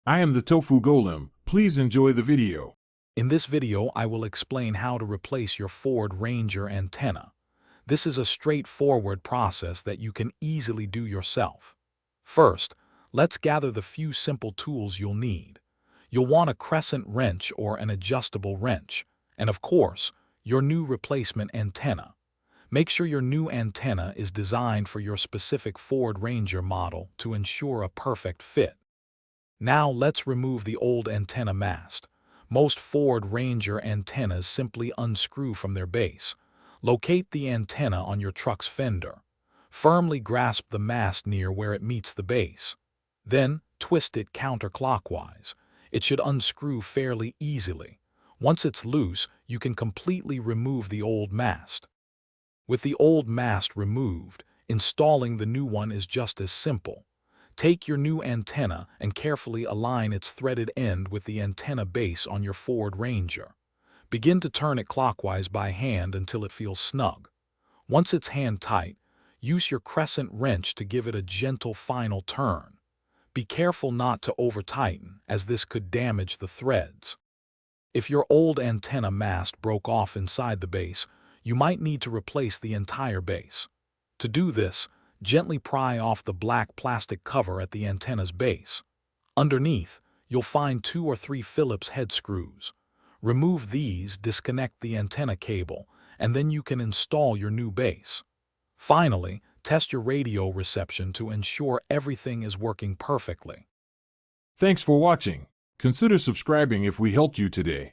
I am the Tofu Golem. Please enjoy the video. In this video, I will explain how to replace your Ford Ranger antenna. This is a straightforward process that you can easily do yourself. First, let's gather the few simple tools you'll need. You'll want a crescent wrench or an adjustable wrench, and of course, your new replacement antenna. Make sure your new antenna is designed for your specific Ford Ranger model to ensure a perfect fit. Now let's remove the old antenna mast. Most Ford Ranger antennas simply unscrew from their base. Locate the antenna on your truck's fender. Firmly grasp the mast near where it meets the base. Then twist it counterclockwise. It should unscrew fairly easily. Once it's loose, you can completely remove the old mast. With the old mast removed, installing the new one is just as simple. Take your new antenna and carefully align its threaded end with the antenna base on your Ford Ranger. Begin to turn it clockwise by hand until it feels snug. Once it's hand-tight, use your crescent wrench to give it a gentle final turn. Be careful not to over-tighten, as this could damage the threads. If your old antenna mast broke off inside the base, you might need to replace the entire base. To do this, gently pry off the black plastic cover at the antenna's base. Underneath, you'll find 2 or 3 Phillips head screws. Remove these, disconnect the antenna cable, and then you can install your new base. Finally, test your radio reception to ensure everything is working perfectly. Thanks for watching. Consider subscribing if we helped you today.